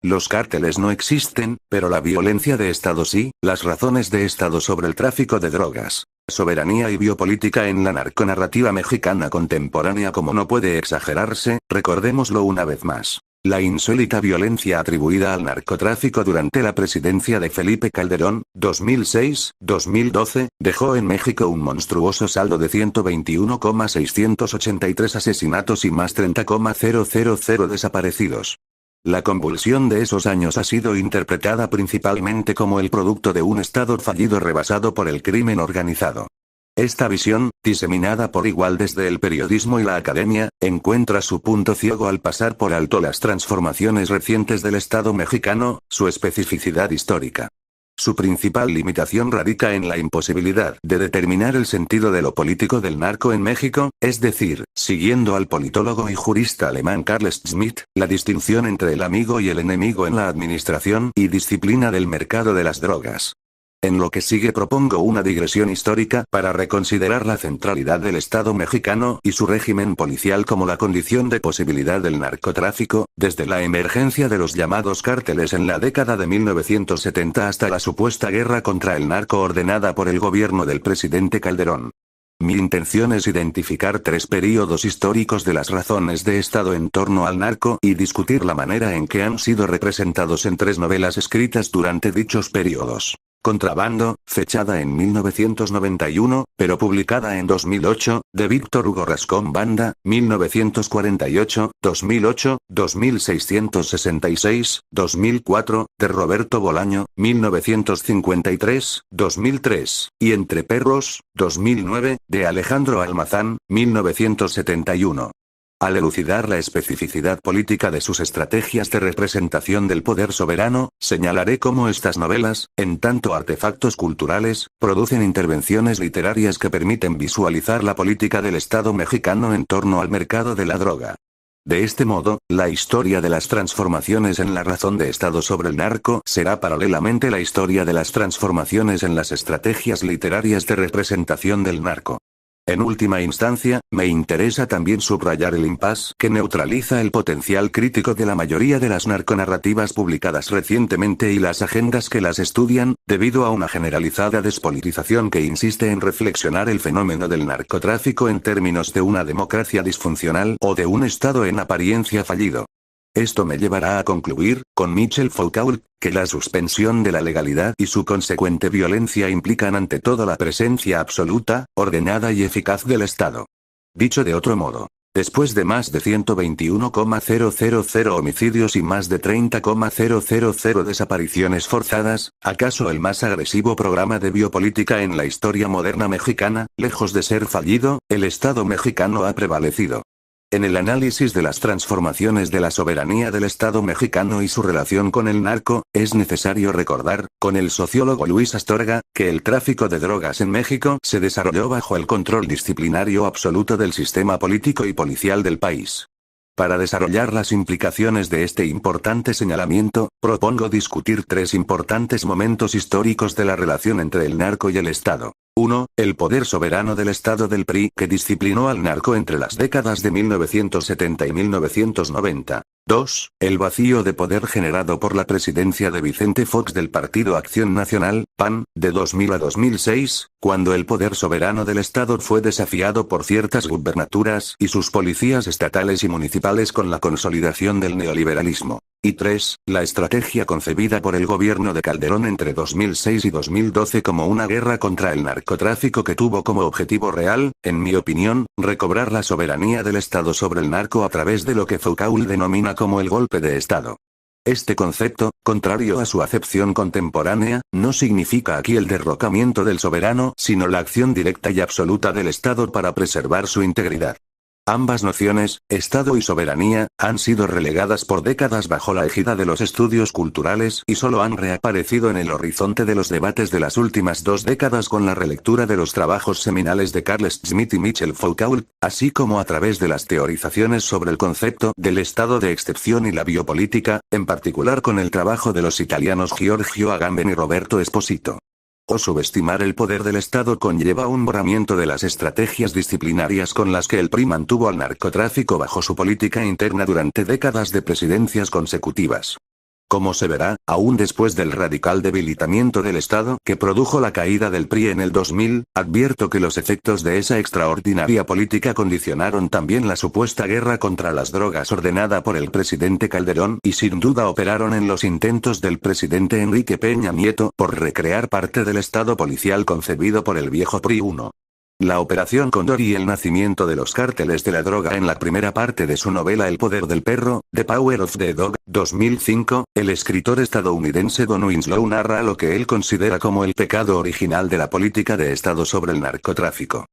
Los cárteles no existen, pero la violencia de Estado sí, las razones de Estado sobre el tráfico de drogas, soberanía y biopolítica en la narconarrativa mexicana contemporánea como no puede exagerarse, recordémoslo una vez más. La insólita violencia atribuida al narcotráfico durante la presidencia de Felipe Calderón, 2006-2012, dejó en México un monstruoso saldo de 121,683 asesinatos y más 30,000 desaparecidos. La convulsión de esos años ha sido interpretada principalmente como el producto de un Estado fallido rebasado por el crimen organizado. Esta visión, diseminada por igual desde el periodismo y la academia, encuentra su punto ciego al pasar por alto las transformaciones recientes del Estado mexicano, su especificidad histórica. Su principal limitación radica en la imposibilidad de determinar el sentido de lo político del narco en México, es decir, siguiendo al politólogo y jurista alemán Carl Schmitt, la distinción entre el amigo y el enemigo en la administración y disciplina del mercado de las drogas. En lo que sigue propongo una digresión histórica para reconsiderar la centralidad del Estado mexicano y su régimen policial como la condición de posibilidad del narcotráfico, desde la emergencia de los llamados cárteles en la década de 1970 hasta la supuesta guerra contra el narco ordenada por el gobierno del presidente Calderón. Mi intención es identificar 3 períodos históricos de las razones de Estado en torno al narco y discutir la manera en que han sido representados en 3 novelas escritas durante dichos períodos. Contrabando, fechada en 1991, pero publicada en 2008, de Víctor Hugo Rascón Banda, 1948, 2008, 2666, 2004, de Roberto Bolaño, 1953, 2003, y Entre Perros, 2009, de Alejandro Almazán, 1971. Al elucidar la especificidad política de sus estrategias de representación del poder soberano, señalaré cómo estas novelas, en tanto artefactos culturales, producen intervenciones literarias que permiten visualizar la política del Estado mexicano en torno al mercado de la droga. De este modo, la historia de las transformaciones en la razón de Estado sobre el narco será paralelamente la historia de las transformaciones en las estrategias literarias de representación del narco. En última instancia, me interesa también subrayar el impasse que neutraliza el potencial crítico de la mayoría de las narconarrativas publicadas recientemente y las agendas que las estudian, debido a una generalizada despolitización que insiste en reflexionar el fenómeno del narcotráfico en términos de una democracia disfuncional o de un Estado en apariencia fallido. Esto me llevará a concluir, con Michel Foucault, que la suspensión de la legalidad y su consecuente violencia implican ante todo la presencia absoluta, ordenada y eficaz del Estado. Dicho de otro modo, después de más de 121,000 homicidios y más de 30,000 desapariciones forzadas, ¿acaso el más agresivo programa de biopolítica en la historia moderna mexicana, lejos de ser fallido, el Estado mexicano ha prevalecido? En el análisis de las transformaciones de la soberanía del Estado mexicano y su relación con el narco, es necesario recordar, con el sociólogo Luis Astorga, que el tráfico de drogas en México se desarrolló bajo el control disciplinario absoluto del sistema político y policial del país. Para desarrollar las implicaciones de este importante señalamiento, propongo discutir 3 importantes momentos históricos de la relación entre el narco y el Estado. 1. El poder soberano del Estado del PRI que disciplinó al narco entre las décadas de 1970 y 1990. 2. El vacío de poder generado por la presidencia de Vicente Fox del Partido Acción Nacional, PAN, de 2000 a 2006, cuando el poder soberano del Estado fue desafiado por ciertas gubernaturas y sus policías estatales y municipales con la consolidación del neoliberalismo. Y 3. La estrategia concebida por el gobierno de Calderón entre 2006 y 2012 como una guerra contra el narcotráfico que tuvo como objetivo real, en mi opinión, recobrar la soberanía del Estado sobre el narco a través de lo que Foucault denomina como el golpe de Estado. Este concepto, contrario a su acepción contemporánea, no significa aquí el derrocamiento del soberano, sino la acción directa y absoluta del Estado para preservar su integridad. Ambas nociones, Estado y soberanía, han sido relegadas por décadas bajo la égida de los estudios culturales y solo han reaparecido en el horizonte de los debates de las últimas 2 décadas con la relectura de los trabajos seminales de Carl Schmitt y Michel Foucault, así como a través de las teorizaciones sobre el concepto del estado de excepción y la biopolítica, en particular con el trabajo de los italianos Giorgio Agamben y Roberto Esposito. O subestimar el poder del Estado conlleva un borramiento de las estrategias disciplinarias con las que el PRI mantuvo al narcotráfico bajo su política interna durante décadas de presidencias consecutivas. Como se verá, aún después del radical debilitamiento del Estado que produjo la caída del PRI en el 2000, advierto que los efectos de esa extraordinaria política condicionaron también la supuesta guerra contra las drogas ordenada por el presidente Calderón y sin duda operaron en los intentos del presidente Enrique Peña Nieto por recrear parte del Estado policial concebido por el viejo PRI 1. La Operación Cóndor y el nacimiento de los cárteles de la droga. En la primera parte de su novela El poder del perro, The Power of the Dog, 2005, el escritor estadounidense Don Winslow narra lo que él considera como el pecado original de la política de Estado sobre el narcotráfico.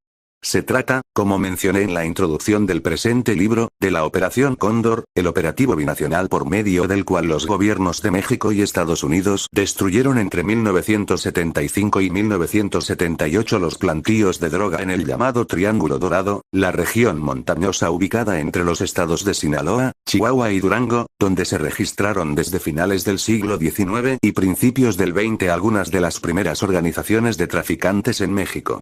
Se trata, como mencioné en la introducción del presente libro, de la Operación Cóndor, el operativo binacional por medio del cual los gobiernos de México y Estados Unidos destruyeron entre 1975 y 1978 los plantíos de droga en el llamado Triángulo Dorado, la región montañosa ubicada entre los estados de Sinaloa, Chihuahua y Durango, donde se registraron desde finales del siglo XIX y principios del XX algunas de las primeras organizaciones de traficantes en México.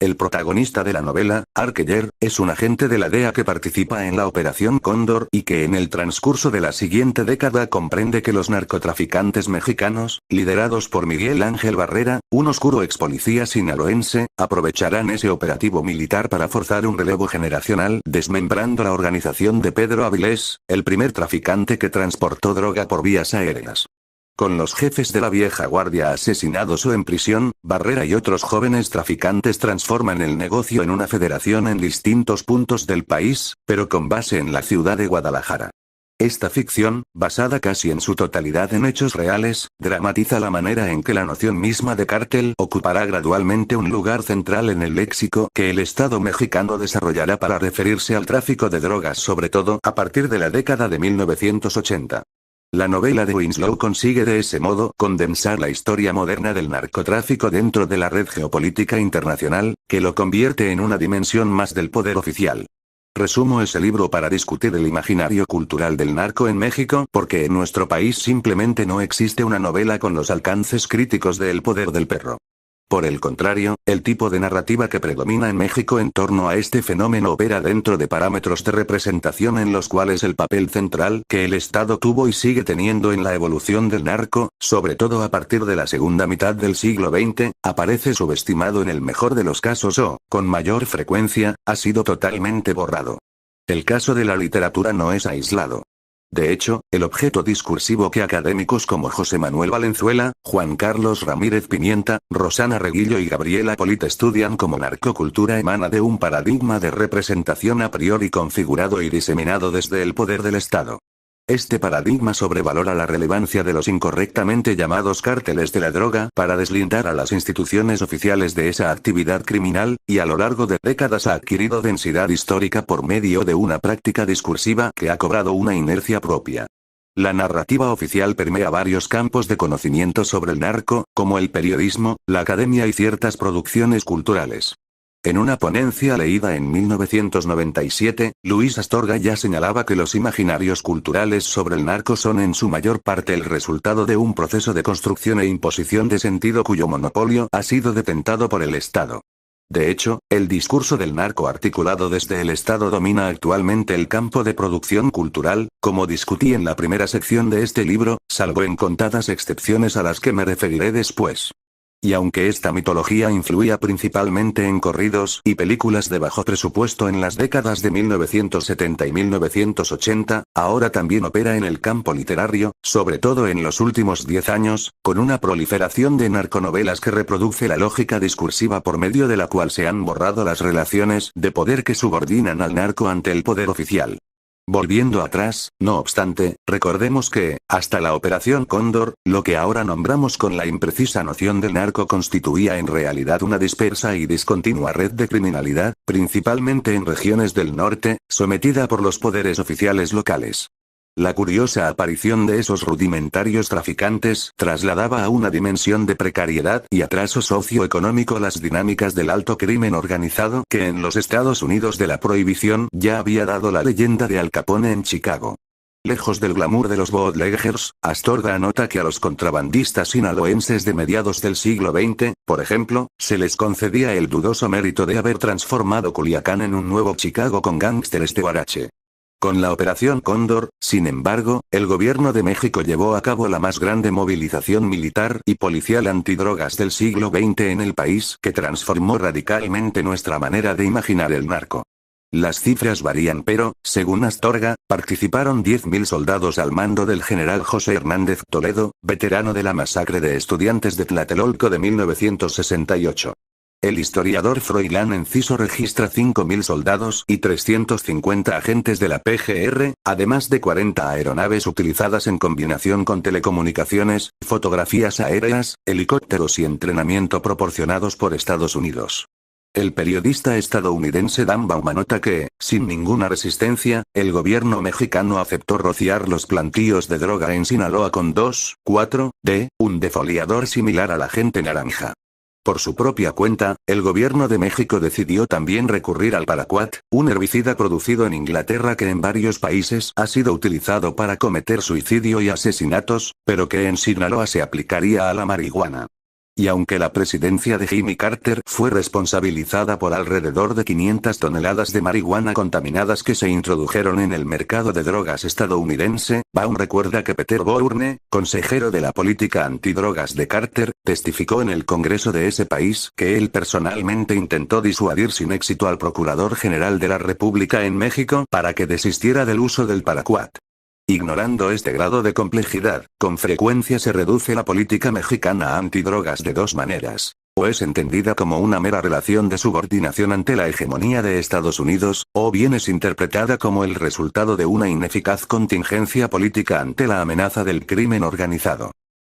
El protagonista de la novela, Arkeller, es un agente de la DEA que participa en la Operación Cóndor y que en el transcurso de la siguiente década comprende que los narcotraficantes mexicanos, liderados por Miguel Ángel Barrera, un oscuro ex policía sinaloense, aprovecharán ese operativo militar para forzar un relevo generacional desmembrando la organización de Pedro Avilés, el primer traficante que transportó droga por vías aéreas. Con los jefes de la vieja guardia asesinados o en prisión, Barrera y otros jóvenes traficantes transforman el negocio en una federación en distintos puntos del país, pero con base en la ciudad de Guadalajara. Esta ficción, basada casi en su totalidad en hechos reales, dramatiza la manera en que la noción misma de cártel ocupará gradualmente un lugar central en el léxico que el Estado mexicano desarrollará para referirse al tráfico de drogas, sobre todo a partir de la década de 1980. La novela de Winslow consigue de ese modo condensar la historia moderna del narcotráfico dentro de la red geopolítica internacional, que lo convierte en una dimensión más del poder oficial. Resumo ese libro para discutir el imaginario cultural del narco en México, porque en nuestro país simplemente no existe una novela con los alcances críticos de El poder del perro. Por el contrario, el tipo de narrativa que predomina en México en torno a este fenómeno opera dentro de parámetros de representación en los cuales el papel central que el Estado tuvo y sigue teniendo en la evolución del narco, sobre todo a partir de la segunda mitad del siglo XX, aparece subestimado en el mejor de los casos o, con mayor frecuencia, ha sido totalmente borrado. El caso de la literatura no es aislado. De hecho, el objeto discursivo que académicos como José Manuel Valenzuela, Juan Carlos Ramírez Pimienta, Rosana Reguillo y Gabriela Polit estudian como narcocultura emana de un paradigma de representación a priori configurado y diseminado desde el poder del Estado. Este paradigma sobrevalora la relevancia de los incorrectamente llamados cárteles de la droga para deslindar a las instituciones oficiales de esa actividad criminal, y a lo largo de décadas ha adquirido densidad histórica por medio de una práctica discursiva que ha cobrado una inercia propia. La narrativa oficial permea varios campos de conocimiento sobre el narco, como el periodismo, la academia y ciertas producciones culturales. En una ponencia leída en 1997, Luis Astorga ya señalaba que los imaginarios culturales sobre el narco son en su mayor parte el resultado de un proceso de construcción e imposición de sentido cuyo monopolio ha sido detentado por el Estado. De hecho, el discurso del narco articulado desde el Estado domina actualmente el campo de producción cultural, como discutí en la primera sección de este libro, salvo en contadas excepciones a las que me referiré después. Y aunque esta mitología influía principalmente en corridos y películas de bajo presupuesto en las décadas de 1970 y 1980, ahora también opera en el campo literario, sobre todo en los últimos 10 años, con una proliferación de narconovelas que reproduce la lógica discursiva por medio de la cual se han borrado las relaciones de poder que subordinan al narco ante el poder oficial. Volviendo atrás, no obstante, recordemos que, hasta la Operación Cóndor, lo que ahora nombramos con la imprecisa noción del narco constituía en realidad una dispersa y discontinua red de criminalidad, principalmente en regiones del norte, sometida por los poderes oficiales locales. La curiosa aparición de esos rudimentarios traficantes trasladaba a una dimensión de precariedad y atraso socioeconómico las dinámicas del alto crimen organizado que en los Estados Unidos de la Prohibición ya había dado la leyenda de Al Capone en Chicago. Lejos del glamour de los bootleggers, Astorga anota que a los contrabandistas sinaloenses de mediados del siglo XX, por ejemplo, se les concedía el dudoso mérito de haber transformado Culiacán en un nuevo Chicago con gángsteres de Huarache. Con la Operación Cóndor, sin embargo, el gobierno de México llevó a cabo la más grande movilización militar y policial antidrogas del siglo XX en el país, que transformó radicalmente nuestra manera de imaginar el narco. Las cifras varían pero, según Astorga, participaron 10.000 soldados al mando del general José Hernández Toledo, veterano de la masacre de estudiantes de Tlatelolco de 1968. El historiador Froilán Enciso registra 5.000 soldados y 350 agentes de la PGR, además de 40 aeronaves utilizadas en combinación con telecomunicaciones, fotografías aéreas, helicópteros y entrenamiento proporcionados por Estados Unidos. El periodista estadounidense Dan Baum anota que, sin ninguna resistencia, el gobierno mexicano aceptó rociar los plantíos de droga en Sinaloa con 2,4-D, un defoliador similar al agente naranja. Por su propia cuenta, el gobierno de México decidió también recurrir al paraquat, un herbicida producido en Inglaterra que en varios países ha sido utilizado para cometer suicidio y asesinatos, pero que en Sinaloa se aplicaría a la marihuana. Y aunque la presidencia de Jimmy Carter fue responsabilizada por alrededor de 500 toneladas de marihuana contaminadas que se introdujeron en el mercado de drogas estadounidense, Baum recuerda que Peter Bourne, consejero de la política antidrogas de Carter, testificó en el Congreso de ese país que él personalmente intentó disuadir sin éxito al Procurador General de la República en México para que desistiera del uso del paraquat. Ignorando este grado de complejidad, con frecuencia se reduce la política mexicana antidrogas de dos maneras. O es entendida como una mera relación de subordinación ante la hegemonía de Estados Unidos, o bien es interpretada como el resultado de una ineficaz contingencia política ante la amenaza del crimen organizado.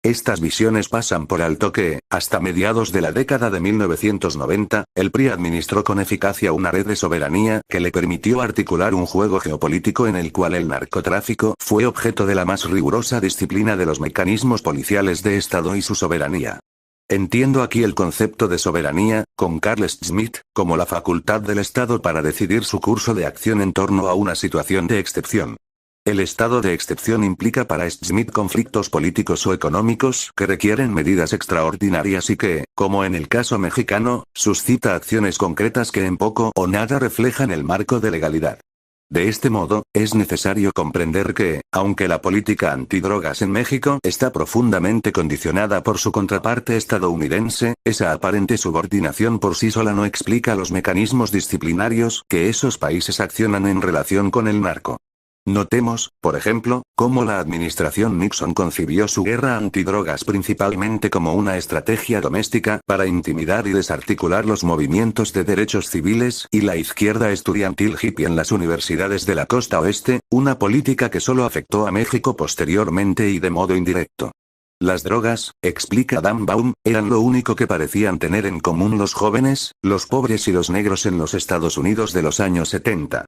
Estas visiones pasan por alto que, hasta mediados de la década de 1990, el PRI administró con eficacia una red de soberanía que le permitió articular un juego geopolítico en el cual el narcotráfico fue objeto de la más rigurosa disciplina de los mecanismos policiales de Estado y su soberanía. Entiendo aquí el concepto de soberanía, con Carl Schmitt, como la facultad del Estado para decidir su curso de acción en torno a una situación de excepción. El estado de excepción implica para Schmitt conflictos políticos o económicos que requieren medidas extraordinarias y que, como en el caso mexicano, suscita acciones concretas que en poco o nada reflejan el marco de legalidad. De este modo, es necesario comprender que, aunque la política antidrogas en México está profundamente condicionada por su contraparte estadounidense, esa aparente subordinación por sí sola no explica los mecanismos disciplinarios que esos países accionan en relación con el narco. Notemos, por ejemplo, cómo la administración Nixon concibió su guerra antidrogas principalmente como una estrategia doméstica para intimidar y desarticular los movimientos de derechos civiles y la izquierda estudiantil hippie en las universidades de la costa oeste, una política que solo afectó a México posteriormente y de modo indirecto. Las drogas, explica Dan Baum, eran lo único que parecían tener en común los jóvenes, los pobres y los negros en los Estados Unidos de los años 70.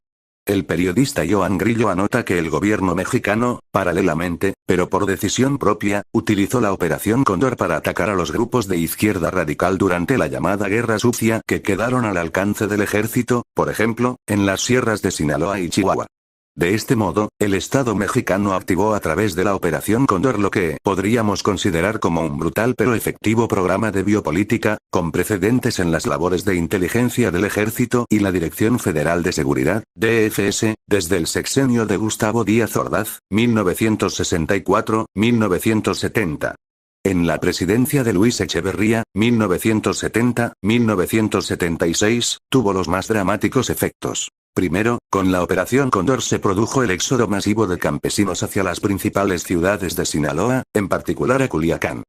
El periodista Joan Grillo anota que el gobierno mexicano, paralelamente, pero por decisión propia, utilizó la Operación Cóndor para atacar a los grupos de izquierda radical durante la llamada Guerra Sucia que quedaron al alcance del ejército, por ejemplo, en las sierras de Sinaloa y Chihuahua. De este modo, el Estado mexicano activó a través de la Operación Cóndor lo que podríamos considerar como un brutal pero efectivo programa de biopolítica, con precedentes en las labores de inteligencia del Ejército y la Dirección Federal de Seguridad, DFS, desde el sexenio de Gustavo Díaz Ordaz, 1964-1970. En la presidencia de Luis Echeverría, 1970-1976, tuvo los más dramáticos efectos. Primero, con la Operación Cóndor se produjo el éxodo masivo de campesinos hacia las principales ciudades de Sinaloa, en particular a Culiacán.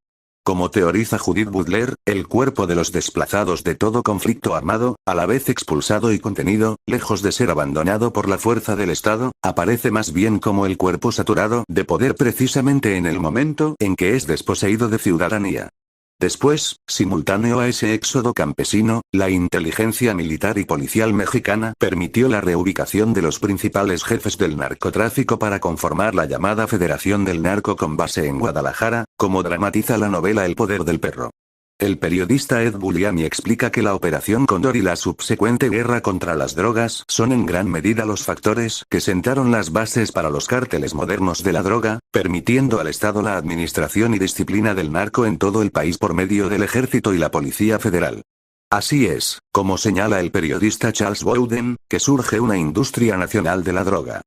Como teoriza Judith Butler, el cuerpo de los desplazados de todo conflicto armado, a la vez expulsado y contenido, lejos de ser abandonado por la fuerza del Estado, aparece más bien como el cuerpo saturado de poder precisamente en el momento en que es desposeído de ciudadanía. Después, simultáneo a ese éxodo campesino, la inteligencia militar y policial mexicana permitió la reubicación de los principales jefes del narcotráfico para conformar la llamada Federación del Narco con base en Guadalajara, como dramatiza la novela El poder del perro. El periodista Ed Buliani explica que la Operación Cóndor y la subsecuente guerra contra las drogas son en gran medida los factores que sentaron las bases para los cárteles modernos de la droga, permitiendo al Estado la administración y disciplina del narco en todo el país por medio del Ejército y la Policía Federal. Así es, como señala el periodista Charles Bowden, que surge una industria nacional de la droga.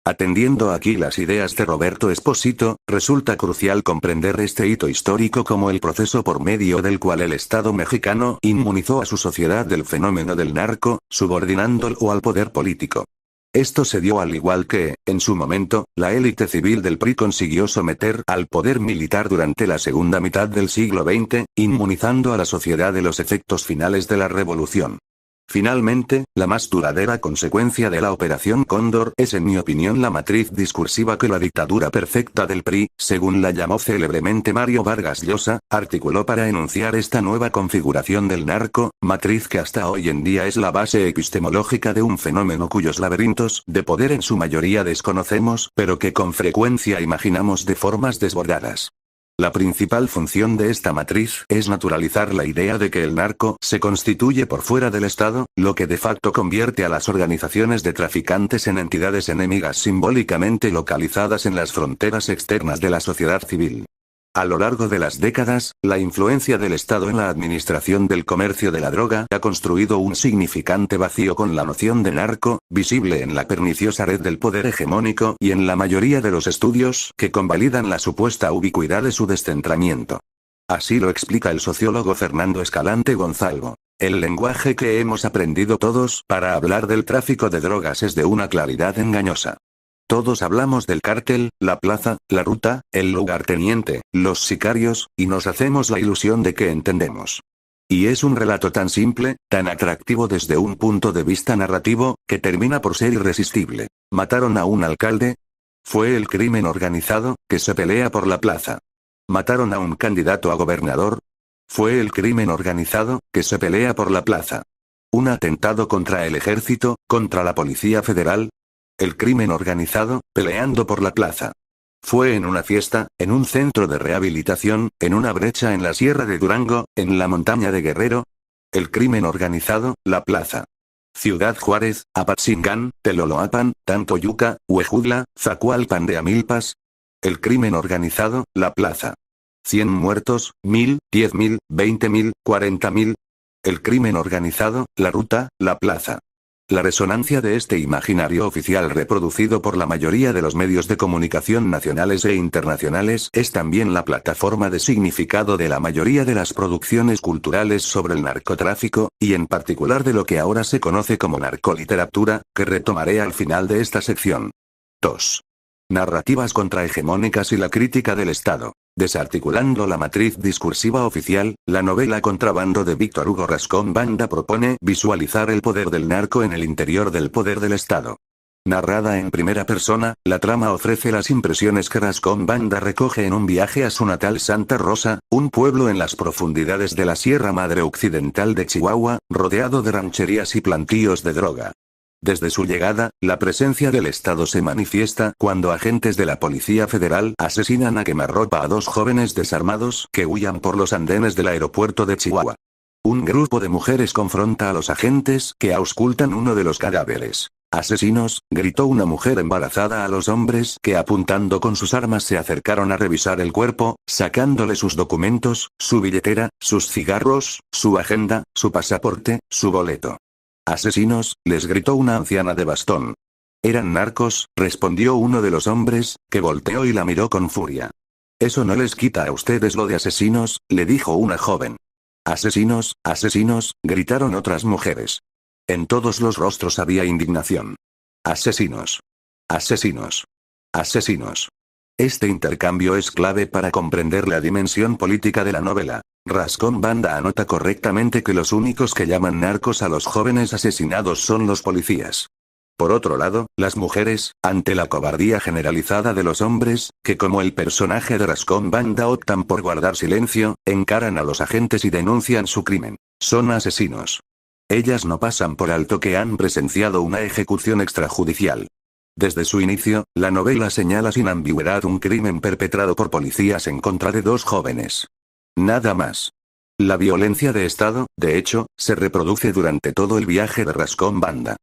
Atendiendo aquí las ideas de Roberto Esposito, resulta crucial comprender este hito histórico como el proceso por medio del cual el Estado mexicano inmunizó a su sociedad del fenómeno del narco, subordinándolo al poder político. Esto se dio al igual que, en su momento, la élite civil del PRI consiguió someter al poder militar durante la segunda mitad del siglo XX, inmunizando a la sociedad de los efectos finales de la revolución. Finalmente, la más duradera consecuencia de la Operación Cóndor es en mi opinión la matriz discursiva que la dictadura perfecta del PRI, según la llamó célebremente Mario Vargas Llosa, articuló para enunciar esta nueva configuración del narco, matriz que hasta hoy en día es la base epistemológica de un fenómeno cuyos laberintos de poder en su mayoría desconocemos, pero que con frecuencia imaginamos de formas desbordadas. La principal función de esta matriz es naturalizar la idea de que el narco se constituye por fuera del Estado, lo que de facto convierte a las organizaciones de traficantes en entidades enemigas simbólicamente localizadas en las fronteras externas de la sociedad civil. A lo largo de las décadas, la influencia del Estado en la administración del comercio de la droga ha construido un significante vacío con la noción de narco, visible en la perniciosa red del poder hegemónico y en la mayoría de los estudios que convalidan la supuesta ubicuidad de su descentramiento. Así lo explica el sociólogo Fernando Escalante Gonzalvo. El lenguaje que hemos aprendido todos para hablar del tráfico de drogas es de una claridad engañosa. Todos hablamos del cártel, la plaza, la ruta, el lugarteniente, los sicarios, y nos hacemos la ilusión de que entendemos. Y es un relato tan simple, tan atractivo desde un punto de vista narrativo, que termina por ser irresistible. ¿Mataron a un alcalde? Fue el crimen organizado, que se pelea por la plaza. ¿Mataron a un candidato a gobernador? Fue el crimen organizado, que se pelea por la plaza. ¿Un atentado contra el ejército, contra la Policía Federal? El crimen organizado, peleando por la plaza. Fue en una fiesta, en un centro de rehabilitación, en una brecha en la Sierra de Durango, en la montaña de Guerrero. El crimen organizado, la plaza. Ciudad Juárez, Apatzingán, Teloloapan, Tantoyuca, Huejutla, Zacualpan de Amilpas. El crimen organizado, la plaza. 100 muertos, 1000, 10.000, 20.000, 40.000. El crimen organizado, la ruta, la plaza. La resonancia de este imaginario oficial reproducido por la mayoría de los medios de comunicación nacionales e internacionales es también la plataforma de significado de la mayoría de las producciones culturales sobre el narcotráfico, y en particular de lo que ahora se conoce como narcoliteratura, que retomaré al final de esta sección. 2. Narrativas contrahegemónicas y la crítica del Estado. Desarticulando la matriz discursiva oficial, la novela Contrabando de Víctor Hugo Rascón Banda propone visualizar el poder del narco en el interior del poder del Estado. Narrada en primera persona, la trama ofrece las impresiones que Rascón Banda recoge en un viaje a su natal Santa Rosa, un pueblo en las profundidades de la Sierra Madre Occidental de Chihuahua, rodeado de rancherías y plantíos de droga. Desde su llegada, la presencia del Estado se manifiesta cuando agentes de la Policía Federal asesinan a quemarropa a 2 jóvenes desarmados que huían por los andenes del aeropuerto de Chihuahua. Un grupo de mujeres confronta a los agentes que auscultan uno de los cadáveres. «Asesinos», gritó una mujer embarazada a los hombres que apuntando con sus armas se acercaron a revisar el cuerpo, sacándole sus documentos, su billetera, sus cigarros, su agenda, su pasaporte, su boleto. «Asesinos», les gritó una anciana de bastón. «Eran narcos», respondió uno de los hombres, que volteó y la miró con furia. «Eso no les quita a ustedes lo de asesinos», le dijo una joven. «Asesinos, asesinos», gritaron otras mujeres. En todos los rostros había indignación. «Asesinos. Asesinos. Asesinos». Este intercambio es clave para comprender la dimensión política de la novela. Rascón Banda anota correctamente que los únicos que llaman narcos a los jóvenes asesinados son los policías. Por otro lado, las mujeres, ante la cobardía generalizada de los hombres, que como el personaje de Rascón Banda optan por guardar silencio, encaran a los agentes y denuncian su crimen. Son asesinos. Ellas no pasan por alto que han presenciado una ejecución extrajudicial. Desde su inicio, la novela señala sin ambigüedad un crimen perpetrado por policías en contra de 2 jóvenes. Nada más. La violencia de Estado, de hecho, se reproduce durante todo el viaje de Rascón Banda.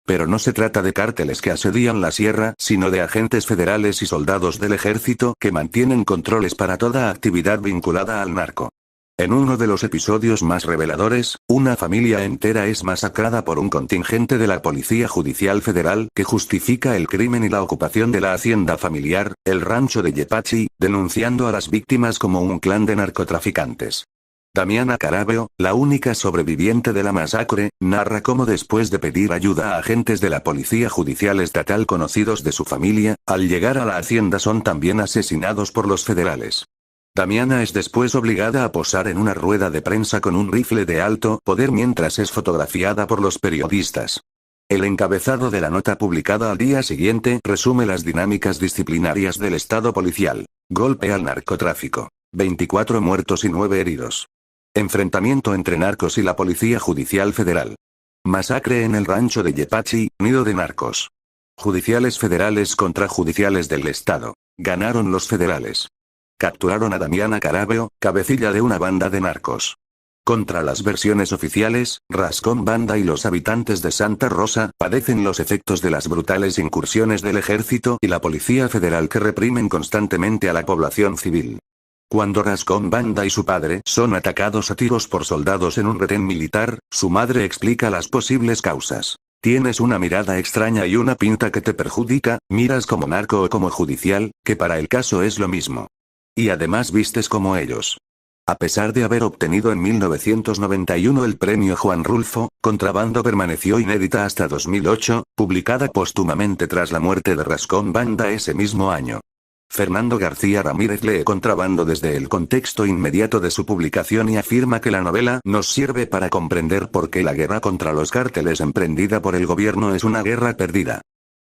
Pero no se trata de cárteles que asedían la sierra, sino de agentes federales y soldados del ejército que mantienen controles para toda actividad vinculada al narco. En uno de los episodios más reveladores, una familia entera es masacrada por un contingente de la Policía Judicial Federal que justifica el crimen y la ocupación de la hacienda familiar, el rancho de Yepachi, denunciando a las víctimas como un clan de narcotraficantes. Damiana Carabeo, la única sobreviviente de la masacre, narra cómo después de pedir ayuda a agentes de la Policía Judicial Estatal conocidos de su familia, al llegar a la hacienda son también asesinados por los federales. Damiana es después obligada a posar en una rueda de prensa con un rifle de alto poder mientras es fotografiada por los periodistas. El encabezado de la nota publicada al día siguiente resume las dinámicas disciplinarias del Estado policial. Golpe al narcotráfico. 24 muertos y 9 heridos. Enfrentamiento entre narcos y la Policía Judicial Federal. Masacre en el rancho de Yepachi, nido de narcos. Judiciales federales contra judiciales del Estado. Ganaron los federales. Capturaron a Damiana Carabeo, cabecilla de una banda de narcos. Contra las versiones oficiales, Rascón Banda y los habitantes de Santa Rosa padecen los efectos de las brutales incursiones del ejército y la Policía Federal que reprimen constantemente a la población civil. Cuando Rascón Banda y su padre son atacados a tiros por soldados en un retén militar, su madre explica las posibles causas. Tienes una mirada extraña y una pinta que te perjudica, miras como narco o como judicial, que para el caso es lo mismo. Y además vistes como ellos. A pesar de haber obtenido en 1991 el premio Juan Rulfo, Contrabando permaneció inédita hasta 2008, publicada póstumamente tras la muerte de Rascón Banda ese mismo año. Fernando García Ramírez lee Contrabando desde el contexto inmediato de su publicación y afirma que la novela nos sirve para comprender por qué la guerra contra los cárteles emprendida por el gobierno es una guerra perdida.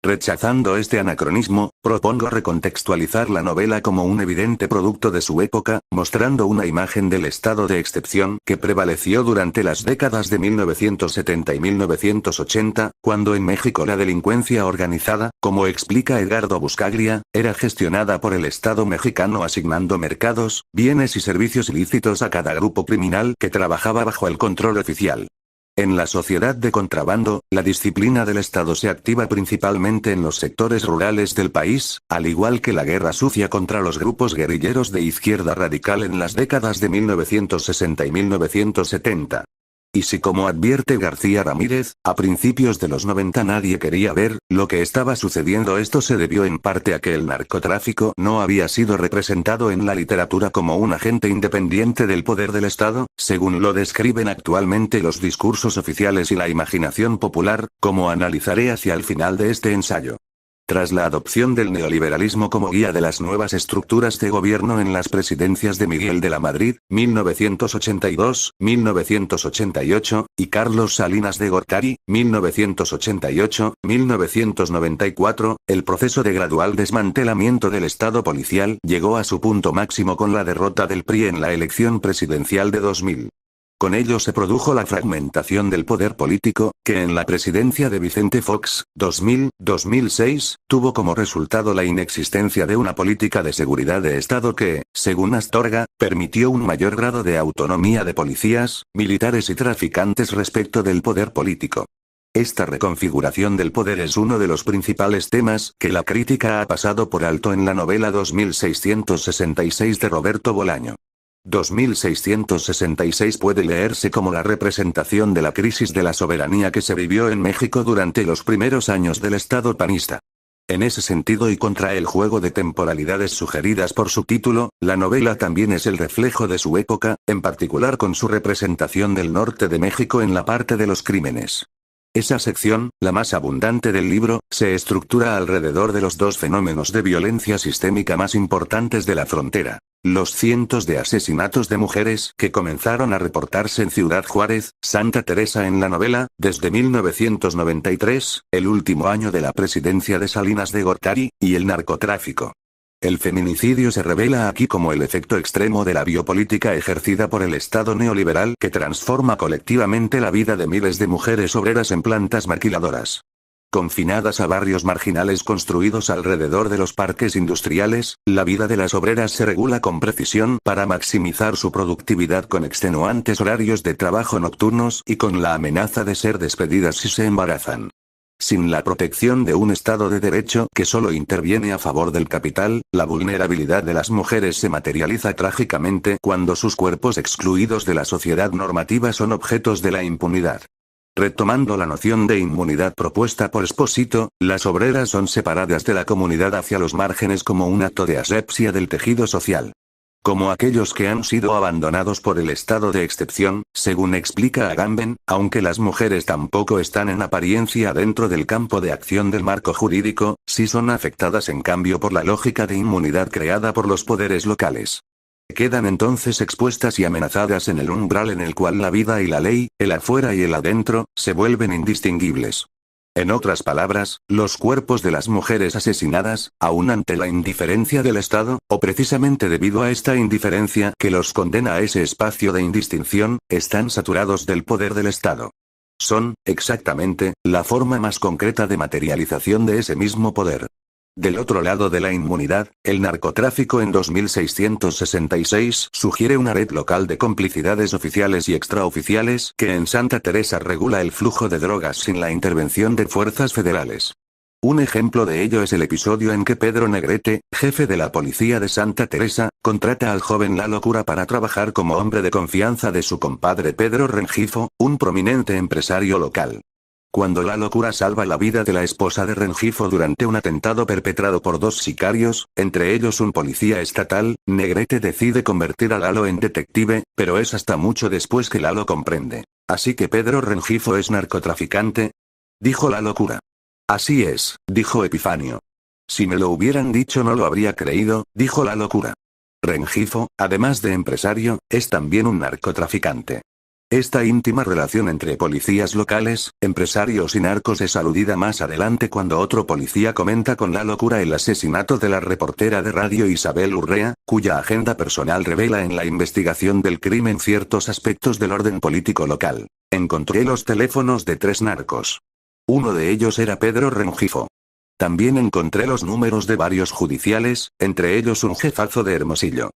Rechazando este anacronismo, propongo recontextualizar la novela como un evidente producto de su época, mostrando una imagen del estado de excepción que prevaleció durante las décadas de 1970 y 1980, cuando en México la delincuencia organizada, como explica Edgardo Buscaglia, era gestionada por el Estado mexicano asignando mercados, bienes y servicios ilícitos a cada grupo criminal que trabajaba bajo el control oficial. En la sociedad de contrabando, la disciplina del Estado se activa principalmente en los sectores rurales del país, al igual que la guerra sucia contra los grupos guerrilleros de izquierda radical en las décadas de 1960 y 1970. Y si, como advierte García Ramírez, a principios de los 90 nadie quería ver lo que estaba sucediendo, esto se debió en parte a que el narcotráfico no había sido representado en la literatura como un agente independiente del poder del Estado, según lo describen actualmente los discursos oficiales y la imaginación popular, como analizaré hacia el final de este ensayo. Tras la adopción del neoliberalismo como guía de las nuevas estructuras de gobierno en las presidencias de Miguel de la Madrid, 1982, 1988, y Carlos Salinas de Gortari, 1988, 1994, el proceso de gradual desmantelamiento del Estado policial llegó a su punto máximo con la derrota del PRI en la elección presidencial de 2000. Con ello se produjo la fragmentación del poder político, que en la presidencia de Vicente Fox, 2000-2006, tuvo como resultado la inexistencia de una política de seguridad de Estado que, según Astorga, permitió un mayor grado de autonomía de policías, militares y traficantes respecto del poder político. Esta reconfiguración del poder es uno de los principales temas que la crítica ha pasado por alto en la novela 2666 de Roberto Bolaño. 2666 puede leerse como la representación de la crisis de la soberanía que se vivió en México durante los primeros años del Estado panista. En ese sentido y contra el juego de temporalidades sugeridas por su título, la novela también es el reflejo de su época, en particular con su representación del norte de México en la parte de los crímenes. Esa sección, la más abundante del libro, se estructura alrededor de los dos fenómenos de violencia sistémica más importantes de la frontera. Los cientos de asesinatos de mujeres que comenzaron a reportarse en Ciudad Juárez, Santa Teresa en la novela, desde 1993, el último año de la presidencia de Salinas de Gortari, y el narcotráfico. El feminicidio se revela aquí como el efecto extremo de la biopolítica ejercida por el Estado neoliberal que transforma colectivamente la vida de miles de mujeres obreras en plantas maquiladoras. Confinadas a barrios marginales construidos alrededor de los parques industriales, la vida de las obreras se regula con precisión para maximizar su productividad con extenuantes horarios de trabajo nocturnos y con la amenaza de ser despedidas si se embarazan. Sin la protección de un Estado de Derecho que solo interviene a favor del capital, la vulnerabilidad de las mujeres se materializa trágicamente cuando sus cuerpos excluidos de la sociedad normativa son objetos de la impunidad. Retomando la noción de inmunidad propuesta por Esposito, las obreras son separadas de la comunidad hacia los márgenes como un acto de asepsia del tejido social. Como aquellos que han sido abandonados por el estado de excepción, según explica Agamben, aunque las mujeres tampoco están en apariencia dentro del campo de acción del marco jurídico, sí son afectadas en cambio por la lógica de inmunidad creada por los poderes locales. Quedan entonces expuestas y amenazadas en el umbral en el cual la vida y la ley, el afuera y el adentro, se vuelven indistinguibles. En otras palabras, los cuerpos de las mujeres asesinadas, aún ante la indiferencia del Estado, o precisamente debido a esta indiferencia que los condena a ese espacio de indistinción, están saturados del poder del Estado. Son, exactamente, la forma más concreta de materialización de ese mismo poder. Del otro lado de la inmunidad, el narcotráfico en 2666 sugiere una red local de complicidades oficiales y extraoficiales que en Santa Teresa regula el flujo de drogas sin la intervención de fuerzas federales. Un ejemplo de ello es el episodio en que Pedro Negrete, jefe de la policía de Santa Teresa, contrata al joven Lalo Cura para trabajar como hombre de confianza de su compadre Pedro Rengifo, un prominente empresario local. Cuando Lalo Cura salva la vida de la esposa de Rengifo durante un atentado perpetrado por dos sicarios, entre ellos un policía estatal, Negrete decide convertir a Lalo en detective, pero es hasta mucho después que Lalo comprende. ¿Así que Pedro Rengifo es narcotraficante?, dijo Lalo Cura. Así es, dijo Epifanio. Si me lo hubieran dicho no lo habría creído, dijo Lalo Cura. Rengifo, además de empresario, es también un narcotraficante. Esta íntima relación entre policías locales, empresarios y narcos es aludida más adelante cuando otro policía comenta con Lalo Cura el asesinato de la reportera de radio Isabel Urrea, cuya agenda personal revela en la investigación del crimen ciertos aspectos del orden político local. Encontré los teléfonos de 3 narcos. Uno de ellos era Pedro Rengifo. También encontré los números de varios judiciales, entre ellos un jefazo de Hermosillo.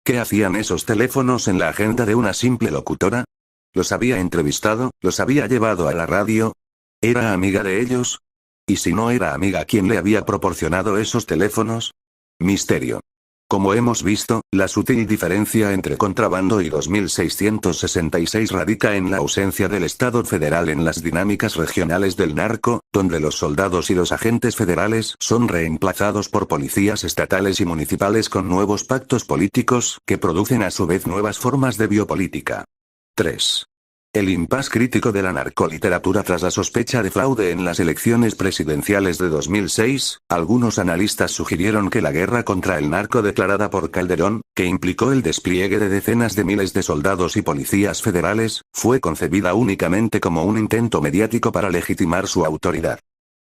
¿Qué hacían esos teléfonos en la agenda de una simple locutora? ¿Los había entrevistado? ¿Los había llevado a la radio? ¿Era amiga de ellos? ¿Y si no era amiga, quién le había proporcionado esos teléfonos? Misterio. Como hemos visto, la sutil diferencia entre contrabando y 2666 radica en la ausencia del Estado federal en las dinámicas regionales del narco, donde los soldados y los agentes federales son reemplazados por policías estatales y municipales con nuevos pactos políticos, que producen a su vez nuevas formas de biopolítica. 3. El impasse crítico de la narcoliteratura tras la sospecha de fraude en las elecciones presidenciales de 2006, algunos analistas sugirieron que la guerra contra el narco declarada por Calderón, que implicó el despliegue de decenas de miles de soldados y policías federales, fue concebida únicamente como un intento mediático para legitimar su autoridad.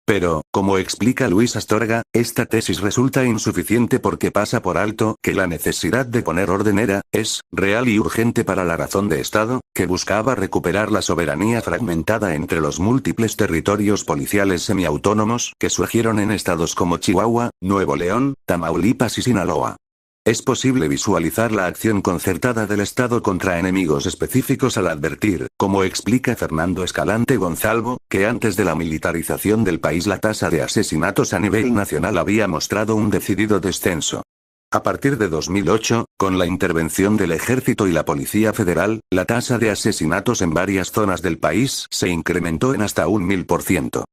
Pero, como explica Luis Astorga, esta tesis resulta insuficiente porque pasa por alto que la necesidad de poner orden es real y urgente para la razón de Estado, que buscaba recuperar la soberanía fragmentada entre los múltiples territorios policiales semiautónomos que surgieron en estados como Chihuahua, Nuevo León, Tamaulipas y Sinaloa. Es posible visualizar la acción concertada del Estado contra enemigos específicos al advertir, como explica Fernando Escalante Gonzalvo, que antes de la militarización del país la tasa de asesinatos a nivel nacional había mostrado un decidido descenso. A partir de 2008, con la intervención del Ejército y la Policía Federal, la tasa de asesinatos en varias zonas del país se incrementó en hasta un 1000%.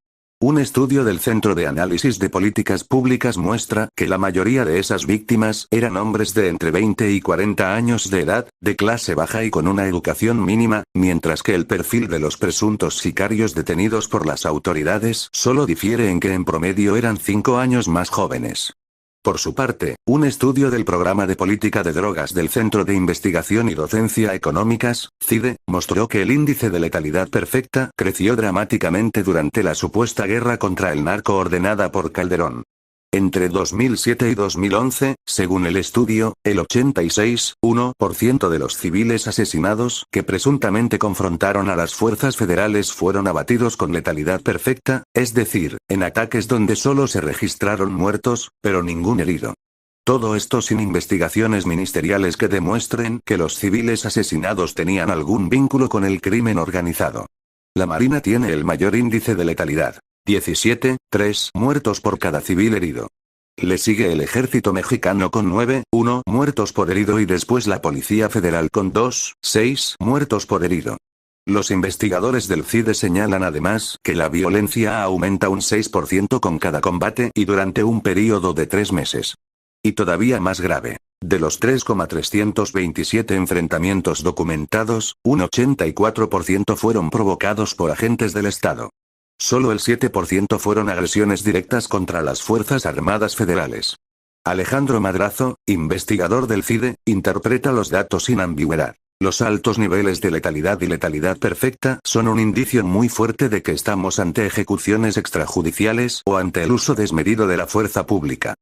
Un estudio del Centro de Análisis de Políticas Públicas muestra que la mayoría de esas víctimas eran hombres de entre 20 y 40 años de edad, de clase baja y con una educación mínima, mientras que el perfil de los presuntos sicarios detenidos por las autoridades solo difiere en que en promedio eran 5 años más jóvenes. Por su parte, un estudio del Programa de Política de Drogas del Centro de Investigación y Docencia Económicas, CIDE, mostró que el índice de letalidad perfecta creció dramáticamente durante la supuesta guerra contra el narco ordenada por Calderón. Entre 2007 y 2011, según el estudio, el 86,1% de los civiles asesinados que presuntamente confrontaron a las fuerzas federales fueron abatidos con letalidad perfecta, es decir, en ataques donde solo se registraron muertos, pero ningún herido. Todo esto sin investigaciones ministeriales que demuestren que los civiles asesinados tenían algún vínculo con el crimen organizado. La Marina tiene el mayor índice de letalidad. 17,3 muertos por cada civil herido. Le sigue el ejército mexicano con 9,1 muertos por herido y después la Policía Federal con 2,6 muertos por herido. Los investigadores del CIDE señalan además que la violencia aumenta un 6% con cada combate y durante un período de 3 meses. Y todavía más grave. De los 3,327 enfrentamientos documentados, un 84% fueron provocados por agentes del Estado. Solo el 7% fueron agresiones directas contra las Fuerzas Armadas Federales. Alejandro Madrazo, investigador del CIDE, interpreta los datos sin ambigüedad. Los altos niveles de letalidad y letalidad perfecta son un indicio muy fuerte de que estamos ante ejecuciones extrajudiciales o ante el uso desmedido de la fuerza pública.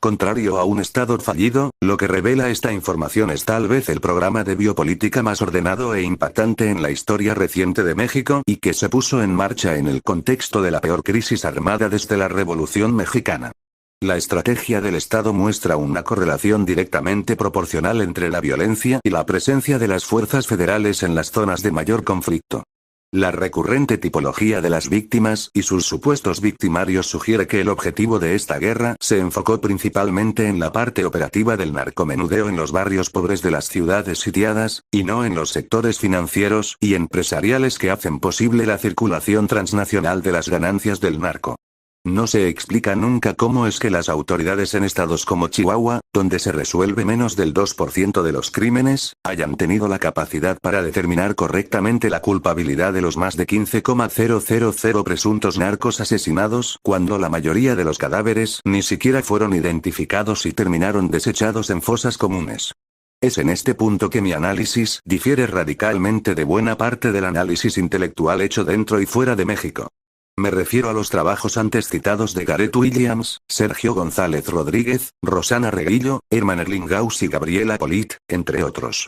Contrario a un Estado fallido, lo que revela esta información es tal vez el programa de biopolítica más ordenado e impactante en la historia reciente de México y que se puso en marcha en el contexto de la peor crisis armada desde la Revolución Mexicana. La estrategia del Estado muestra una correlación directamente proporcional entre la violencia y la presencia de las fuerzas federales en las zonas de mayor conflicto. La recurrente tipología de las víctimas y sus supuestos victimarios sugiere que el objetivo de esta guerra se enfocó principalmente en la parte operativa del narcomenudeo en los barrios pobres de las ciudades sitiadas, y no en los sectores financieros y empresariales que hacen posible la circulación transnacional de las ganancias del narco. No se explica nunca cómo es que las autoridades en estados como Chihuahua, donde se resuelve menos del 2% de los crímenes, hayan tenido la capacidad para determinar correctamente la culpabilidad de los más de 15,000 presuntos narcos asesinados, cuando la mayoría de los cadáveres ni siquiera fueron identificados y terminaron desechados en fosas comunes. Es en este punto que mi análisis difiere radicalmente de buena parte del análisis intelectual hecho dentro y fuera de México. Me refiero a los trabajos antes citados de Gareth Williams, Sergio González Rodríguez, Rosana Reguillo, Hermann Erlinghaus y Gabriela Polit, entre otros.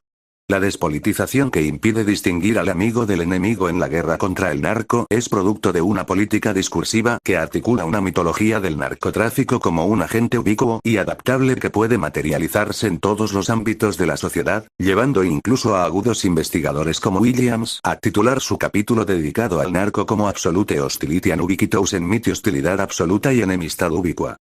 La despolitización que impide distinguir al amigo del enemigo en la guerra contra el narco es producto de una política discursiva que articula una mitología del narcotráfico como un agente ubicuo y adaptable que puede materializarse en todos los ámbitos de la sociedad, llevando incluso a agudos investigadores como Williams a titular su capítulo dedicado al narco como Absolute Hostility and Ubiquitous Enmity, hostilidad absoluta y enemistad ubicua.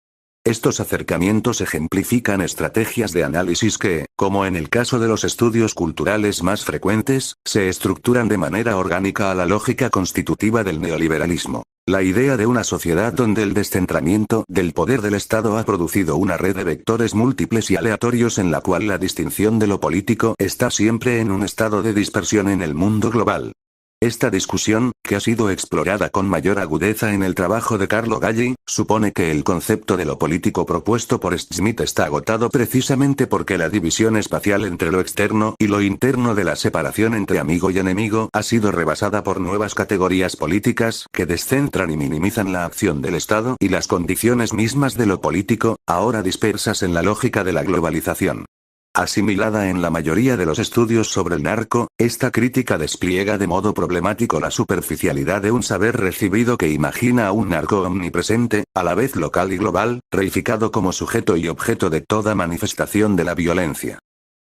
Estos acercamientos ejemplifican estrategias de análisis que, como en el caso de los estudios culturales más frecuentes, se estructuran de manera orgánica a la lógica constitutiva del neoliberalismo. La idea de una sociedad donde el descentramiento del poder del Estado ha producido una red de vectores múltiples y aleatorios en la cual la distinción de lo político está siempre en un estado de dispersión en el mundo global. Esta discusión, que ha sido explorada con mayor agudeza en el trabajo de Carlo Galli, supone que el concepto de lo político propuesto por Smith está agotado precisamente porque la división espacial entre lo externo y lo interno de la separación entre amigo y enemigo ha sido rebasada por nuevas categorías políticas que descentran y minimizan la acción del Estado y las condiciones mismas de lo político, ahora dispersas en la lógica de la globalización. Asimilada en la mayoría de los estudios sobre el narco, esta crítica despliega de modo problemático la superficialidad de un saber recibido que imagina a un narco omnipresente, a la vez local y global, reificado como sujeto y objeto de toda manifestación de la violencia.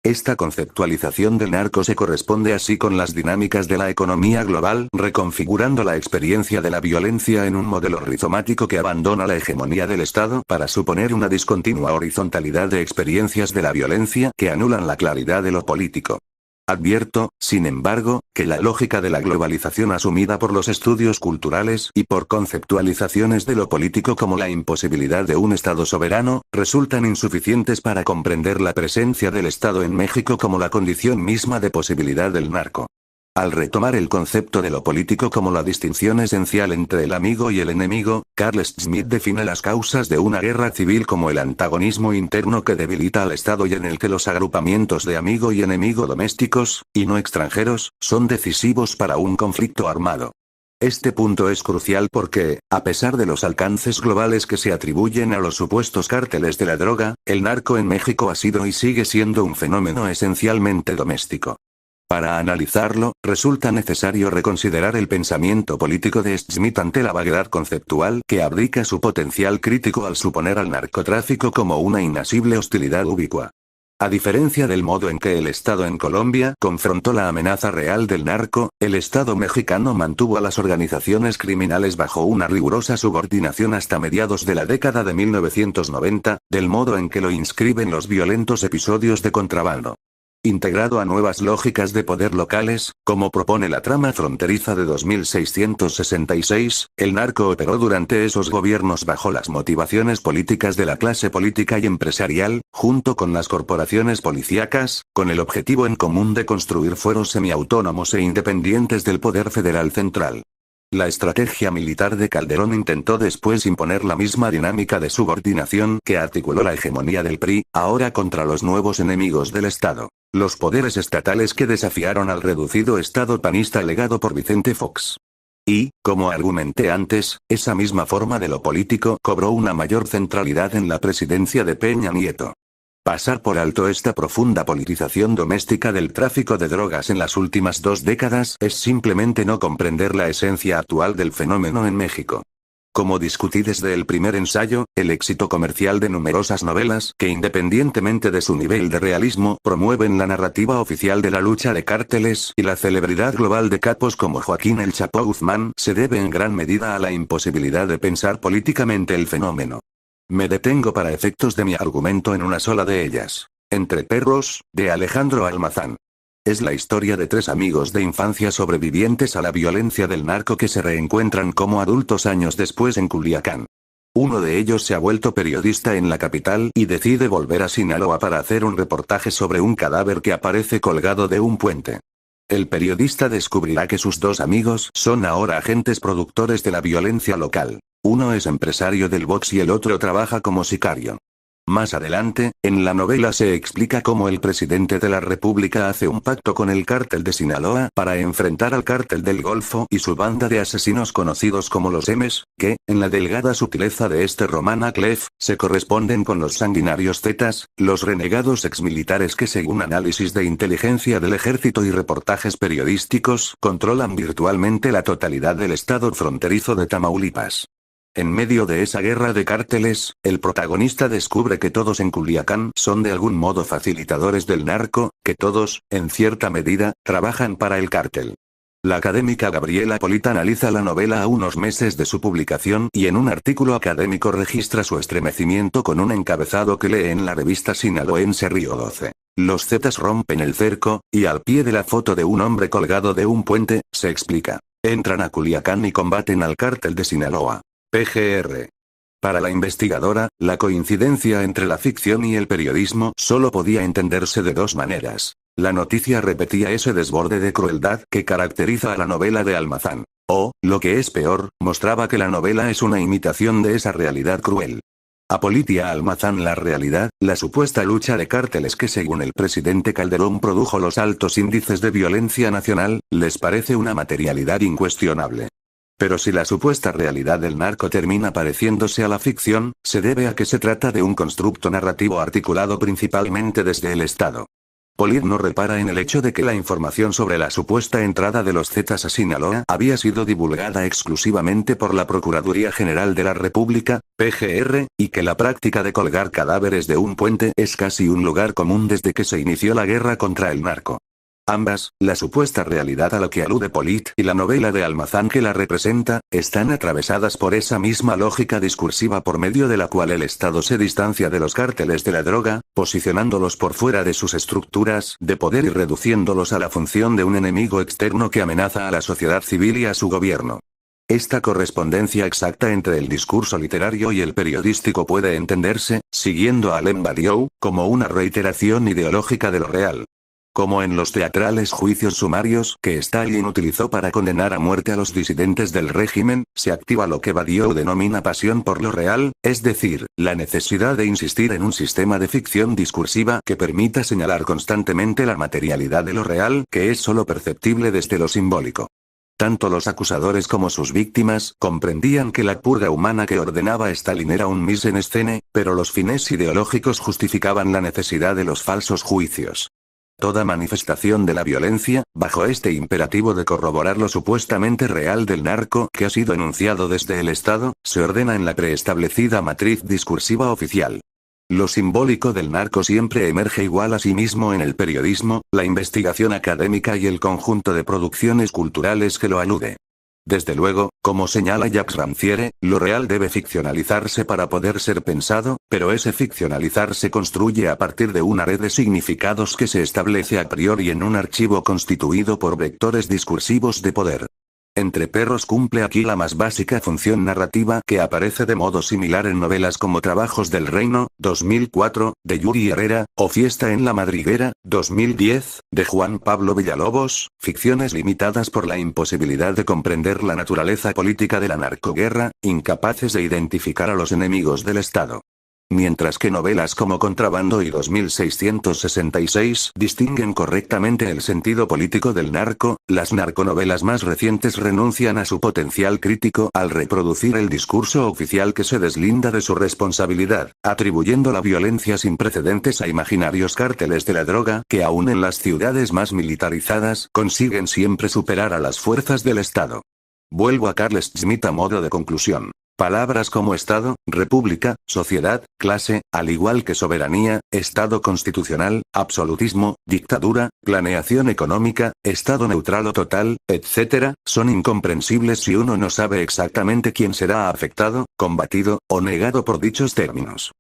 Esta conceptualización del narco se corresponde así con las dinámicas de la economía global, reconfigurando la experiencia de la violencia en un modelo rizomático que abandona la hegemonía del Estado para suponer una discontinua horizontalidad de experiencias de la violencia que anulan la claridad de lo político. Advierto, sin embargo, que la lógica de la globalización asumida por los estudios culturales y por conceptualizaciones de lo político como la imposibilidad de un Estado soberano, resultan insuficientes para comprender la presencia del Estado en México como la condición misma de posibilidad del narco. Al retomar el concepto de lo político como la distinción esencial entre el amigo y el enemigo, Carl Schmitt define las causas de una guerra civil como el antagonismo interno que debilita al Estado y en el que los agrupamientos de amigo y enemigo domésticos, y no extranjeros, son decisivos para un conflicto armado. Este punto es crucial porque, a pesar de los alcances globales que se atribuyen a los supuestos cárteles de la droga, el narco en México ha sido y sigue siendo un fenómeno esencialmente doméstico. Para analizarlo, resulta necesario reconsiderar el pensamiento político de Schmitt ante la vaguedad conceptual que abdica su potencial crítico al suponer al narcotráfico como una inasible hostilidad ubicua. A diferencia del modo en que el Estado en Colombia confrontó la amenaza real del narco, el Estado mexicano mantuvo a las organizaciones criminales bajo una rigurosa subordinación hasta mediados de la década de 1990, del modo en que lo inscriben los violentos episodios de contrabando. Integrado a nuevas lógicas de poder locales, como propone la trama fronteriza de 2666, el narco operó durante esos gobiernos bajo las motivaciones políticas de la clase política y empresarial, junto con las corporaciones policíacas, con el objetivo en común de construir fueros semiautónomos e independientes del poder federal central. La estrategia militar de Calderón intentó después imponer la misma dinámica de subordinación que articuló la hegemonía del PRI, ahora contra los nuevos enemigos del Estado, los poderes estatales que desafiaron al reducido Estado panista legado por Vicente Fox. Y, como argumenté antes, esa misma forma de lo político cobró una mayor centralidad en la presidencia de Peña Nieto. Pasar por alto esta profunda politización doméstica del tráfico de drogas en las últimas 2 décadas es simplemente no comprender la esencia actual del fenómeno en México. Como discutí desde el primer ensayo, el éxito comercial de numerosas novelas que independientemente de su nivel de realismo promueven la narrativa oficial de la lucha de cárteles y la celebridad global de capos como Joaquín El Chapo Guzmán se debe en gran medida a la imposibilidad de pensar políticamente el fenómeno. Me detengo para efectos de mi argumento en una sola de ellas. Entre perros, de Alejandro Almazán. Es la historia de 3 amigos de infancia sobrevivientes a la violencia del narco que se reencuentran como adultos años después en Culiacán. Uno de ellos se ha vuelto periodista en la capital y decide volver a Sinaloa para hacer un reportaje sobre un cadáver que aparece colgado de un puente. El periodista descubrirá que sus 2 amigos son ahora agentes productores de la violencia local. Uno es empresario del box y el otro trabaja como sicario. Más adelante, en la novela se explica cómo el presidente de la República hace un pacto con el cártel de Sinaloa para enfrentar al cártel del Golfo y su banda de asesinos conocidos como los M's, que, en la delgada sutileza de este Román Aklef, se corresponden con los sanguinarios Zetas, los renegados exmilitares que según análisis de inteligencia del ejército y reportajes periodísticos controlan virtualmente la totalidad del estado fronterizo de Tamaulipas. En medio de esa guerra de cárteles, el protagonista descubre que todos en Culiacán son de algún modo facilitadores del narco, que todos, en cierta medida, trabajan para el cártel. La académica Gabriela Polita analiza la novela a unos meses de su publicación y en un artículo académico registra su estremecimiento con un encabezado que lee en la revista sinaloense Río 12. Los Zetas rompen el cerco, y al pie de la foto de un hombre colgado de un puente, se explica. Entran a Culiacán y combaten al cártel de Sinaloa. PGR. Para la investigadora, la coincidencia entre la ficción y el periodismo solo podía entenderse de 2 maneras. La noticia repetía ese desborde de crueldad que caracteriza a la novela de Almazán. O, lo que es peor, mostraba que la novela es una imitación de esa realidad cruel. Apolitia Almazán la realidad, la supuesta lucha de cárteles que según el presidente Calderón produjo los altos índices de violencia nacional, les parece una materialidad incuestionable. Pero si la supuesta realidad del narco termina pareciéndose a la ficción, se debe a que se trata de un constructo narrativo articulado principalmente desde el Estado. Polit no repara en el hecho de que la información sobre la supuesta entrada de los Zetas a Sinaloa había sido divulgada exclusivamente por la Procuraduría General de la República, PGR, y que la práctica de colgar cadáveres de un puente es casi un lugar común desde que se inició la guerra contra el narco. Ambas, la supuesta realidad a la que alude Polit y la novela de Almazán que la representa, están atravesadas por esa misma lógica discursiva por medio de la cual el Estado se distancia de los cárteles de la droga, posicionándolos por fuera de sus estructuras de poder y reduciéndolos a la función de un enemigo externo que amenaza a la sociedad civil y a su gobierno. Esta correspondencia exacta entre el discurso literario y el periodístico puede entenderse, siguiendo a Alain Badiou, como una reiteración ideológica de lo real. Como en los teatrales juicios sumarios que Stalin utilizó para condenar a muerte a los disidentes del régimen, se activa lo que Badiou denomina pasión por lo real, es decir, la necesidad de insistir en un sistema de ficción discursiva que permita señalar constantemente la materialidad de lo real que es solo perceptible desde lo simbólico. Tanto los acusadores como sus víctimas comprendían que la purga humana que ordenaba Stalin era un mise en scène, pero los fines ideológicos justificaban la necesidad de los falsos juicios. Toda manifestación de la violencia, bajo este imperativo de corroborar lo supuestamente real del narco que ha sido enunciado desde el Estado, se ordena en la preestablecida matriz discursiva oficial. Lo simbólico del narco siempre emerge igual a sí mismo en el periodismo, la investigación académica y el conjunto de producciones culturales que lo alude. Desde luego, como señala Jacques Rancière, lo real debe ficcionalizarse para poder ser pensado, pero ese ficcionalizar se construye a partir de una red de significados que se establece a priori en un archivo constituido por vectores discursivos de poder. Entre perros cumple aquí la más básica función narrativa que aparece de modo similar en novelas como Trabajos del Reino, 2004, de Yuri Herrera, o Fiesta en la Madriguera, 2010, de Juan Pablo Villalobos, ficciones limitadas por la imposibilidad de comprender la naturaleza política de la narcoguerra, incapaces de identificar a los enemigos del Estado. Mientras que novelas como Contrabando y 2666 distinguen correctamente el sentido político del narco, las narconovelas más recientes renuncian a su potencial crítico al reproducir el discurso oficial que se deslinda de su responsabilidad, atribuyendo la violencia sin precedentes a imaginarios cárteles de la droga que aún en las ciudades más militarizadas consiguen siempre superar a las fuerzas del Estado. Vuelvo a Carl Schmitt a modo de conclusión. Palabras como Estado, República, Sociedad, Clase, al igual que soberanía, Estado constitucional, absolutismo, dictadura, planeación económica, Estado neutral o total, etc., son incomprensibles si uno no sabe exactamente quién será afectado, combatido, o negado por dichos términos.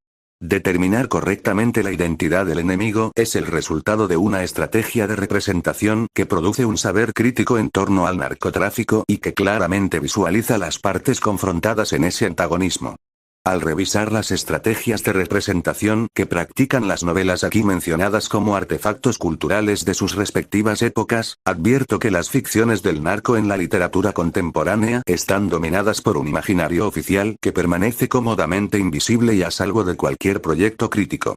Determinar correctamente la identidad del enemigo es el resultado de una estrategia de representación que produce un saber crítico en torno al narcotráfico y que claramente visualiza las partes confrontadas en ese antagonismo. Al revisar las estrategias de representación que practican las novelas aquí mencionadas como artefactos culturales de sus respectivas épocas, advierto que las ficciones del narco en la literatura contemporánea están dominadas por un imaginario oficial que permanece cómodamente invisible y a salvo de cualquier proyecto crítico.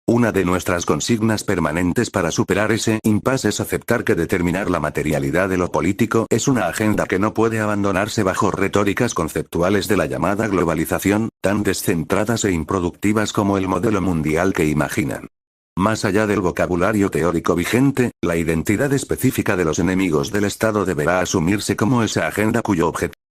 Una de nuestras consignas permanentes para superar ese impasse es aceptar que determinar la materialidad de lo político es una agenda que no puede abandonarse bajo retóricas conceptuales de la llamada globalización, tan descentradas e improductivas como el modelo mundial que imaginan. Más allá del vocabulario teórico vigente, la identidad específica de los enemigos del Estado deberá asumirse como esa agenda cuyo objetivo